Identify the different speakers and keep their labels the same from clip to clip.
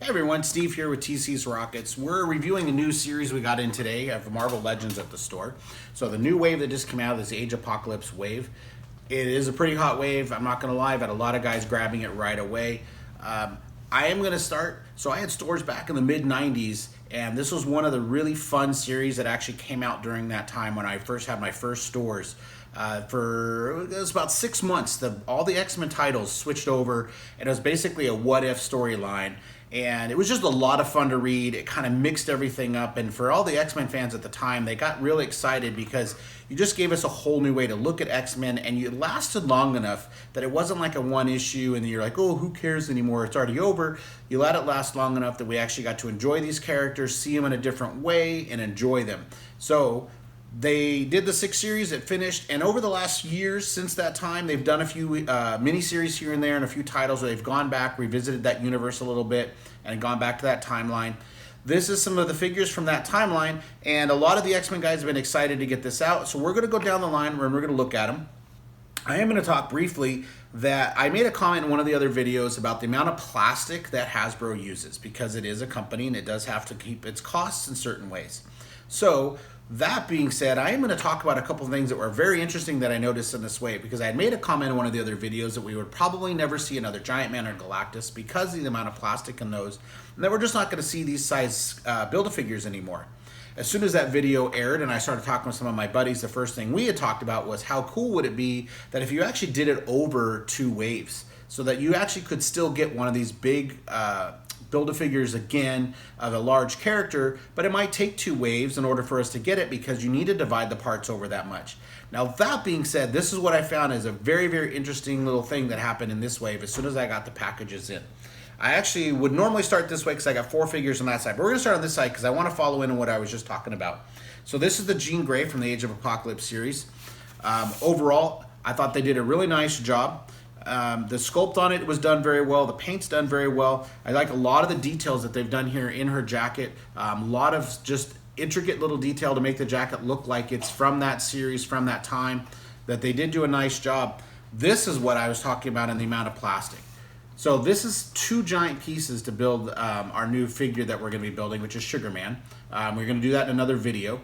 Speaker 1: Hey everyone, Steve here with TC's Rockets. We're reviewing a new series we got in today of Marvel Legends at the store. So the new wave that just came out is the Age Apocalypse wave. It is a pretty hot wave. I'm not going to lie, I've had a lot of guys grabbing it right away. I am going to start. So I had stores back in the mid 90s, and this was one of the really fun series that actually came out during that time when I first had my first stores. It was about 6 months. All the X-Men titles switched over, and it was basically a what-if storyline. And it was just a lot of fun to read. It kind of mixed everything up. And for all the X-Men fans at the time, they got really excited because you just gave us a whole new way to look at X-Men, and you lasted long enough that it wasn't like a one issue and you're like, oh, who cares anymore? It's already over. You let it last long enough that we actually got to enjoy these characters, see them in a different way, and enjoy them. So they did the 6 series, it finished, and over the last years since that time, they've done a few mini-series here and there and a few titles where they've gone back, revisited that universe a little bit, and gone back to that timeline. This is some of the figures from that timeline, and a lot of the X-Men guys have been excited to get this out, so we're going to go down the line and we're going to look at them. I am going to talk briefly that I made a comment in one of the other videos about the amount of plastic that Hasbro uses, because it is a company and it does have to keep its costs in certain ways. So that being said, I am going to talk about a couple of things that were very interesting that I noticed in this wave, because I had made a comment in one of the other videos that we would probably never see another Giant Man or Galactus because of the amount of plastic in those, and that we're just not going to see these size Build-A-Figures anymore. As soon as that video aired and I started talking with some of my buddies, the first thing we had talked about was how cool would it be that if you actually did it over 2 waves, so that you actually could still get one of these big Build-A-Figures again of a large character, but it might take 2 waves in order for us to get it because you need to divide the parts over that much. Now that being said, this is what I found is a very, very interesting little thing that happened in this wave as soon as I got the packages in. I actually would normally start this way because I got 4 figures on that side, but we're going to start on this side because I want to follow in on what I was just talking about. So this is the Jean Grape from the Age of Apocalypse series. Overall, I thought they did a really nice job. The sculpt on it was done very well. The paint's done very well. I like a lot of the details that they've done here in her jacket. A lot of just intricate little detail to make the jacket look like it's from that series, from that time, that they did do a nice job. This is what I was talking about in the amount of plastic. So this is 2 giant pieces to build our new figure that we're going to be building, which is Sugar Man. We're going to do that in another video.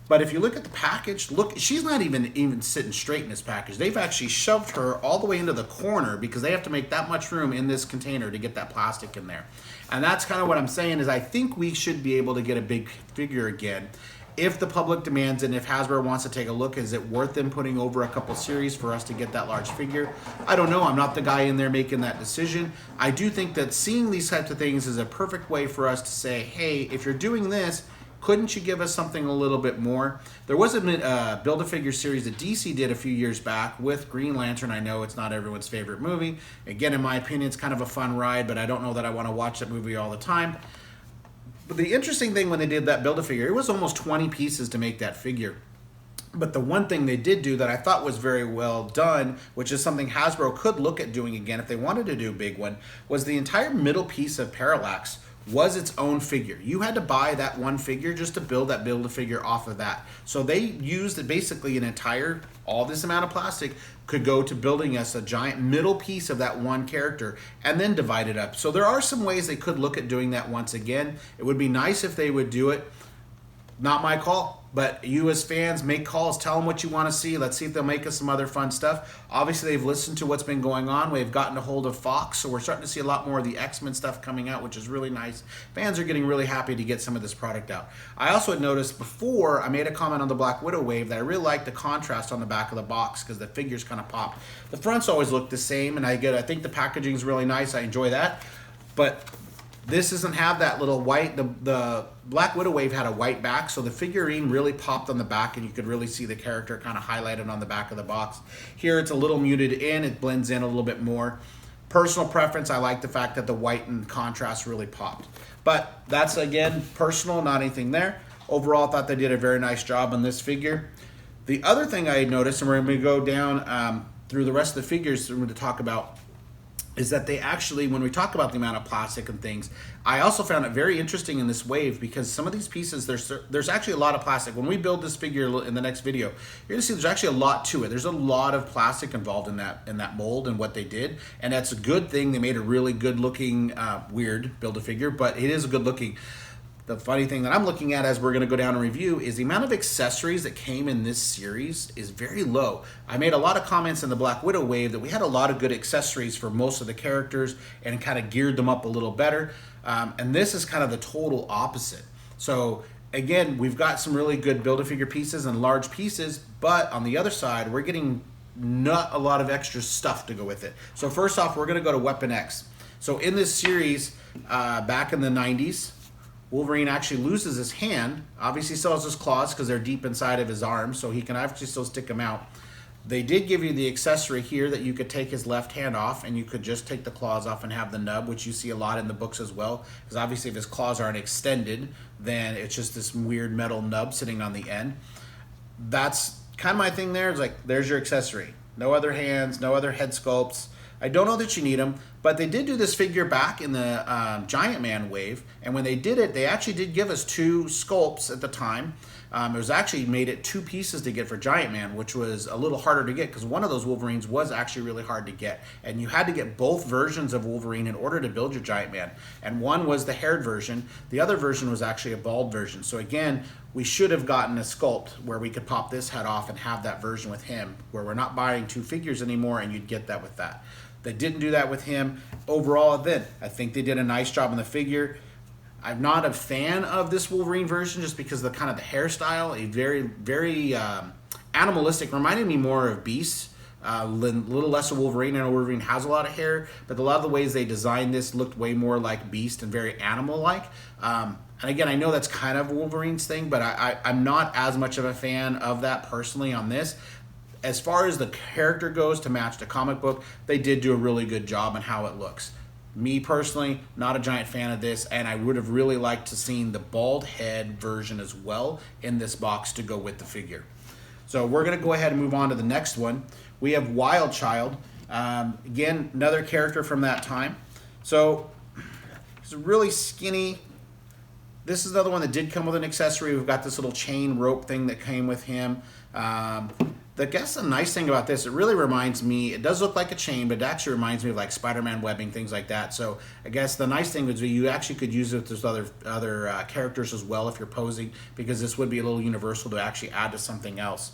Speaker 1: But if you look at the package, look, she's not even sitting straight in this package. They've actually shoved her all the way into the corner because they have to make that much room in this container to get that plastic in there. And that's kind of what I'm saying is I think we should be able to get a big figure again. If the public demands it, and if Hasbro wants to take a look, is it worth them putting over a couple series for us to get that large figure? I don't know. I'm not the guy in there making that decision. I do think that seeing these types of things is a perfect way for us to say, hey, if you're doing this, couldn't you give us something a little bit more? There was a Build-A-Figure series that DC did a few years back with Green Lantern. I know it's not everyone's favorite movie. Again, in my opinion, it's kind of a fun ride, but I don't know that I want to watch that movie all the time. But the interesting thing when they did that Build-A-Figure, it was almost 20 pieces to make that figure. But the one thing they did do that I thought was very well done, which is something Hasbro could look at doing again if they wanted to do a big one, was the entire middle piece of Parallax was its own figure. You had to buy that one figure just to build that Build-A-Figure off of that. So they used basically an entire, all this amount of plastic could go to building us a giant middle piece of that one character and then divide it up. So there are some ways they could look at doing that once again. It would be nice if they would do it. Not my call, but you as fans make calls, tell them what you want to see. Let's see if they'll make us some other fun stuff. Obviously, they've listened to what's been going on. We've gotten a hold of Fox, so we're starting to see a lot more of the X-Men stuff coming out, which is really nice. Fans are getting really happy to get some of this product out. I also had noticed before, I made a comment on the Black Widow wave that I really liked the contrast on the back of the box because the figures kind of popped. The fronts always look the same, and I think the packaging is really nice. I enjoy that, but this doesn't have that little white. The Black Widow wave had a white back, so the figurine really popped on the back, and you could really see the character kind of highlighted on the back of the box. Here it's a little muted in, it blends in a little bit more. Personal preference, I like the fact that the white and contrast really popped. But that's, again, personal, not anything there. Overall, I thought they did a very nice job on this figure. The other thing I noticed, and we're going to go down through the rest of the figures we're going to talk about, is that they actually, when we talk about the amount of plastic and things, I also found it very interesting in this wave because some of these pieces, there's actually a lot of plastic. When we build this figure in the next video, you're gonna see there's actually a lot to it. There's a lot of plastic involved in that mold and what they did, and that's a good thing. They made a really good looking, weird Build-A-Figure, but it is a good looking. The funny thing that I'm looking at as we're going to go down and review is the amount of accessories that came in this series is very low. I made a lot of comments in the Black Widow wave that we had a lot of good accessories for most of the characters and kind of geared them up a little better. And this is kind of the total opposite. So again, we've got some really good Build-A-Figure pieces and large pieces, but on the other side, we're getting not a lot of extra stuff to go with it. So first off, we're going to go to Weapon X. So in this series, back in the 90s, Wolverine actually loses his hand. Obviously still has his claws because they're deep inside of his arm, so he can actually still stick them out. They did give you the accessory here that you could take his left hand off and you could just take the claws off and have the nub, which you see a lot in the books as well. Because obviously if his claws aren't extended, then it's just this weird metal nub sitting on the end. That's kind of my thing there. It's like, there's your accessory. No other hands, no other head sculpts. I don't know that you need them, but they did do this figure back in the Giant Man wave, and when they did it, they actually did give us 2 sculpts at the time. It was actually made it 2 pieces to get for Giant Man, which was a little harder to get because one of those Wolverines was actually really hard to get, and you had to get both versions of Wolverine in order to build your Giant Man, and one was the haired version, the other version was actually a bald version. So again, we should have gotten a sculpt where we could pop this head off and have that version with him, where we're not buying 2 figures anymore and you'd get that with that. They didn't do that with him. Overall, then, I think they did a nice job on the figure. I'm not a fan of this Wolverine version just because of the kind of the hairstyle, a very animalistic, reminded me more of Beast, a little less of Wolverine. I know Wolverine has a lot of hair, but a lot of the ways they designed this looked way more like Beast and very animal-like. And again, I know that's kind of Wolverine's thing, but I'm not as much of a fan of that personally on this. As far as the character goes to match the comic book, they did do a really good job on how it looks. Me personally, not a giant fan of this, and I would have really liked to seen the bald head version as well in this box to go with the figure. So we're going to go ahead and move on to the next one. We have Wild Child. Again, another character from that time. So he's really skinny. This is another one that did come with an accessory. We've got this little chain rope thing that came with him. I guess the nice thing about this, it really reminds me, it does look like a chain, but it actually reminds me of like Spider-Man webbing, things like that. So I guess the nice thing would be you actually could use it with other characters as well if you're posing, because this would be a little universal to actually add to something else.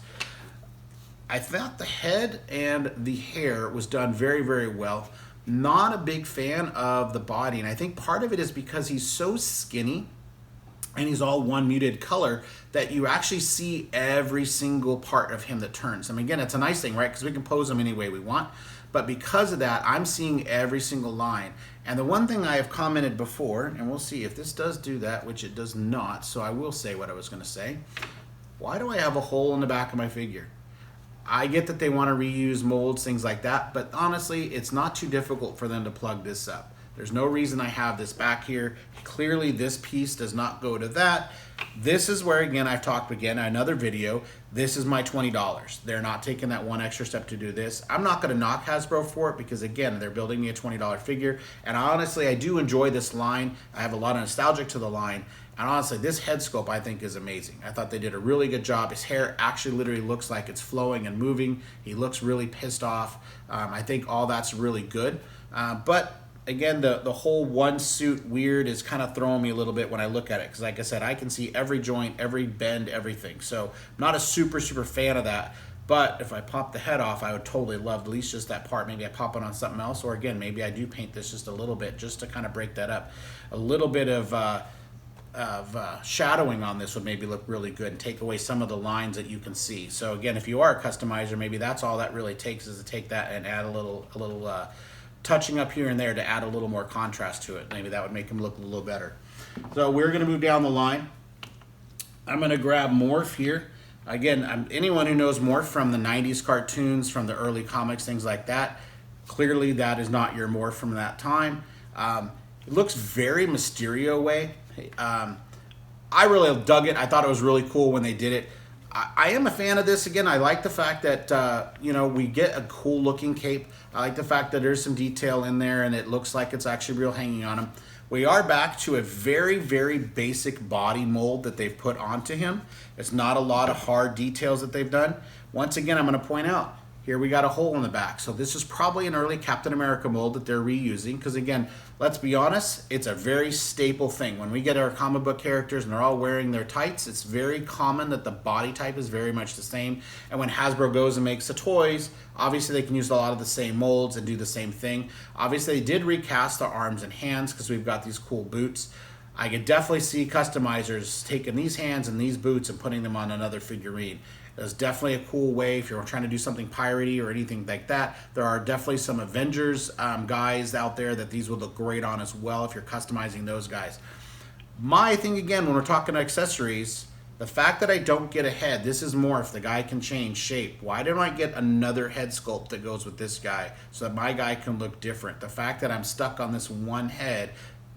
Speaker 1: I thought the head and the hair was done very, very well. Not a big fan of the body, and I think part of it is because he's so skinny and he's all one muted color that you actually see every single part of him that turns. I mean, again, it's a nice thing, right? Because we can pose him any way we want. But because of that, I'm seeing every single line. And the one thing I have commented before, and we'll see if this does do that, which it does not, so I will say what I was gonna say. Why do I have a hole in the back of my figure? I get that they want to reuse molds, things like that, but honestly, it's not too difficult for them to plug this up. There's no reason I have this back here. Clearly, this piece does not go to that. This is where, again, I've talked again in another video, this is my $20. They're not taking that one extra step to do this. I'm not gonna knock Hasbro for it because, again, they're building me a $20 figure. And honestly, I do enjoy this line. I have a lot of nostalgia to the line. And honestly, this head sculpt I think is amazing. I thought they did a really good job. His hair actually literally looks like it's flowing and moving. He looks really pissed off. I think all that's really good. But again, the whole one suit weird is kind of throwing me a little bit when I look at it. Because like I said, I can see every joint, every bend, everything. So I'm not a super fan of that. But if I pop the head off, I would totally love at least just that part. Maybe I pop it on something else. Or again, maybe I do paint this just a little bit just to kind of break that up. A little bit of shadowing on this would maybe look really good and take away some of the lines that you can see. So again, if you are a customizer, maybe that's all that really takes is to take that and add a little touching up here and there to add a little more contrast to it. Maybe that would make him look a little better. So we're going to move down the line. I'm going to grab Morphe here. Again, anyone who knows Morphe from the 90s cartoons, from the early comics, things like that, clearly that is not your Morphe from that time. It looks very Mysterio way. I really dug it. I thought it was really cool when they did it. I am a fan of this. Again, I like the fact that, you know, we get a cool looking cape. I like the fact that there's some detail in there and it looks like it's actually real hanging on him. We are back to a very, very basic body mold that they've put onto him. It's not a lot of hard details that they've done. Once again, I'm going to point out, here we got a hole in the back. So this is probably an early Captain America mold that they're reusing because, again, let's be honest, it's a very staple thing. When we get our comic book characters and they're all wearing their tights, it's very common that the body type is very much the same. And when Hasbro goes and makes the toys, obviously they can use a lot of the same molds and do the same thing. Obviously they did recast the arms and hands because we've got these cool boots. I could definitely see customizers taking these hands and these boots and putting them on another figurine. There's definitely a cool way if you're trying to do something piratey or anything like that. There are definitely some Avengers guys out there that these would look great on as well if you're customizing those guys. My thing again, when we're talking accessories, the fact that I don't get a head, this is Morphe, the guy can change shape. Why didn't I get another head sculpt that goes with this guy so that my guy can look different? The fact that I'm stuck on this one head,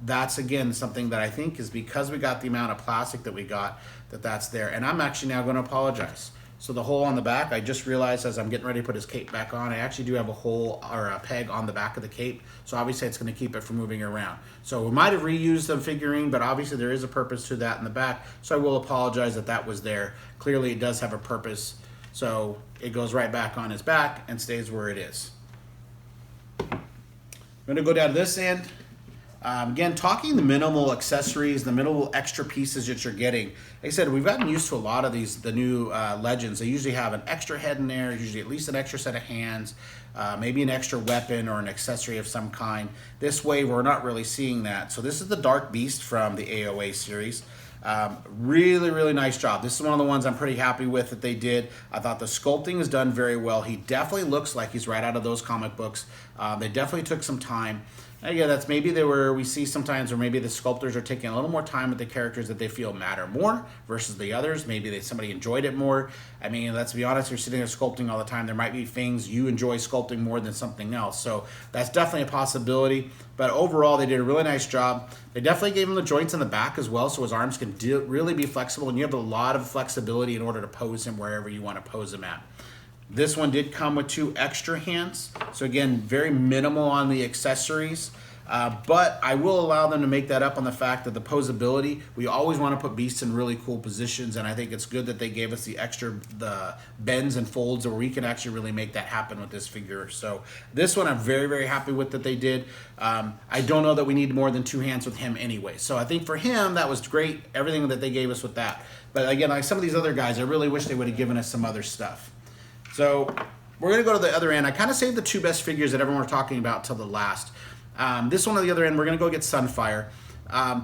Speaker 1: that's again something that I think is because we got the amount of plastic that we got, that's there. And I'm actually now going to apologize. So the hole on the back, I just realized as I'm getting ready to put his cape back on, I actually do have a hole or a peg on the back of the cape. So obviously it's going to keep it from moving around. So we might have reused the figurine, but obviously there is a purpose to that in the back. So I will apologize that that was there. Clearly it does have a purpose. So it goes right back on his back and stays where it is. I'm going to go down to this end. Again, talking the minimal accessories, the minimal extra pieces that you're getting. Like I said, we've gotten used to a lot of these, the new Legends. They usually have an extra head in there, usually at least an extra set of hands, maybe an extra weapon or an accessory of some kind. This way, we're not really seeing that. So this is the Dark Beast from the AOA series. Really, really nice job. This is one of the ones I'm pretty happy with that they did. I thought the sculpting is done very well. He definitely looks like he's right out of those comic books. They definitely took some time. Again, that's maybe we see sometimes where maybe the sculptors are taking a little more time with the characters that they feel matter more versus the others. Maybe somebody enjoyed it more. I mean, let's be honest, you're sitting there sculpting all the time. There might be things you enjoy sculpting more than something else. So that's definitely a possibility. But overall, they did a really nice job. They definitely gave him the joints in the back as well, so his arms can really be flexible, and you have a lot of flexibility in order to pose him wherever you want to pose him at. This one did come with 2 extra hands. So again, very minimal on the accessories. But I will allow them to make that up on the fact that the posability, we always want to put beasts in really cool positions, and I think it's good that they gave us the bends and folds where we can actually really make that happen with this figure. So this one I'm very, very happy with that they did. I don't know that we need more than 2 hands with him anyway. So I think for him, that was great, everything that they gave us with that. But again, like some of these other guys, I really wish they would have given us some other stuff. So we're going to go to the other end. I kind of saved the 2 best figures that everyone was talking about till the last. This one on the other end, we're going to go get Sunfire. I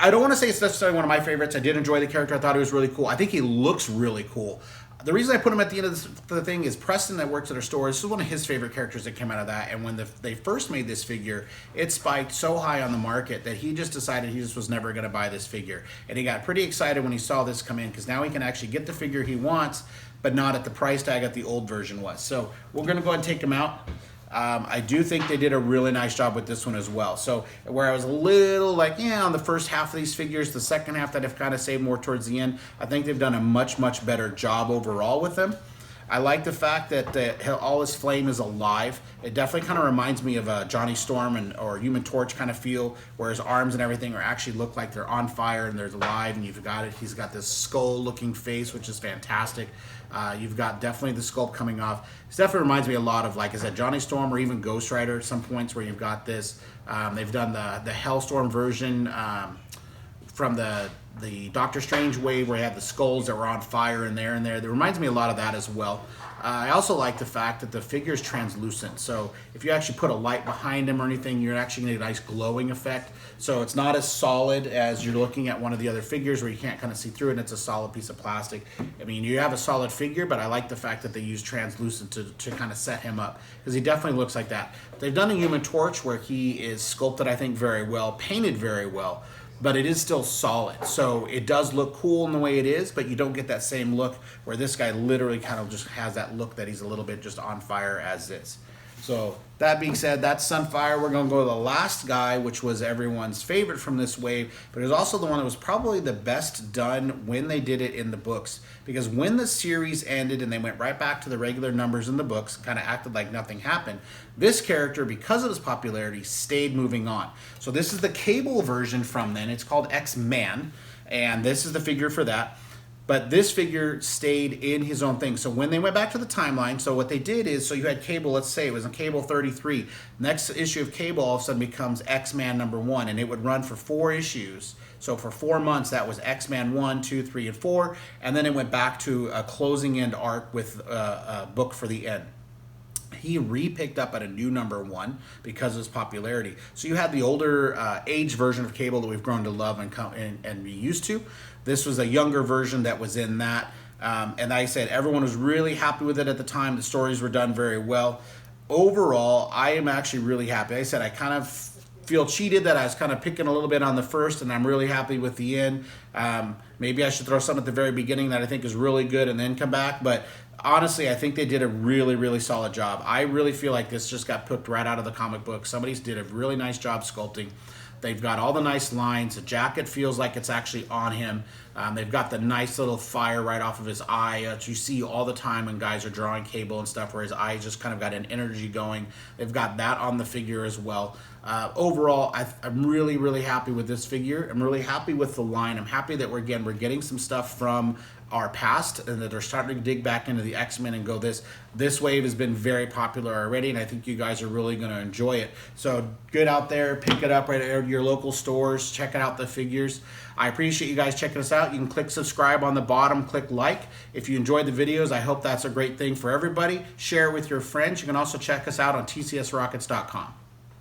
Speaker 1: don't want to say it's necessarily one of my favorites. I did enjoy the character. I thought he was really cool. I think he looks really cool. The reason I put him at the end of the thing is Preston that works at our store. This is one of his favorite characters that came out of that. And when they first made this figure, it spiked so high on the market that he just decided he just was never going to buy this figure. And he got pretty excited when he saw this come in because now he can actually get the figure he wants, but not at the price tag that the old version was. So we're going to go ahead and take him out. I do think they did a really nice job with this one as well. So where I was a little like, yeah, on the first half of these figures, the second half that I've kind of saved more towards the end, I think they've done a much, much better job overall with them. I like the fact that all his flame is alive. It definitely kind of reminds me of a Johnny Storm or Human Torch kind of feel, where his arms and everything are actually look like they're on fire and they're alive, and you've got it. He's got this skull-looking face, which is fantastic. You've got definitely the sculpt coming off. It definitely reminds me a lot of, like I said, Johnny Storm or even Ghost Rider at some points where you've got this. They've done the Hellstorm version from the Doctor Strange wave where you had the skulls that were on fire in there and there. That reminds me a lot of that as well. I also like the fact that the figure is translucent. So if you actually put a light behind him or anything, you're actually going to get a nice glowing effect. So it's not as solid as you're looking at one of the other figures where you can't kind of see through it and it's a solid piece of plastic. I mean, you have a solid figure, but I like the fact that they use translucent to kind of set him up because he definitely looks like that. They've done a Human Torch where he is sculpted, I think, very well, painted very well, but it is still solid. So it does look cool in the way it is, but you don't get that same look where this guy literally kind of just has that look that he's a little bit just on fire as is. So that being said, that's Sunfire. We're going to go to the last guy, which was everyone's favorite from this wave, but it was also the one that was probably the best done when they did it in the books. Because when the series ended and they went right back to the regular numbers in the books, kind of acted like nothing happened, this character, because of his popularity, stayed moving on. So this is the Cable version from then. It's called XMan, and this is the figure for that. But this figure stayed in his own thing. So when they went back to the timeline, so what they did is, so you had Cable, let's say it was in Cable 33. Next issue of Cable all of a sudden becomes X-Man #1, and it would run for 4 issues. So for 4 months, that was X-Man 1, 2, 3, and 4. And then it went back to a closing end arc with a book for the end. He re-picked up at a new #1 because of his popularity. So you had the older age version of Cable that we've grown to love and be used to. This was a younger version that was in that. And like I said, everyone was really happy with it at the time. The stories were done very well. Overall, I am actually really happy. Like I said, I kind of feel cheated that I was kind of picking a little bit on the first, and I'm really happy with the end. Maybe I should throw some at the very beginning that I think is really good and then come back. But honestly, I think they did a really, really solid job. I really feel like this just got picked right out of the comic book. Somebody did a really nice job sculpting. They've got all the nice lines. The jacket feels like it's actually on him. They've got the nice little fire right off of his eye that you see all the time when guys are drawing Cable and stuff, where his eyes just kind of got an energy going. They've got that on the figure as well. Overall, I'm really, really happy with this figure. I'm really happy with the line. I'm happy that we're getting some stuff from our past and that they're starting to dig back into the X-Men and go, this wave has been very popular already, and I think you guys are really going to enjoy it. So get out there, pick it up right at your local stores, check out the figures. I appreciate you guys checking us out. You can click subscribe on the bottom, click like. If you enjoyed the videos, I hope that's a great thing for everybody. Share it with your friends. You can also check us out on tcsrockets.com.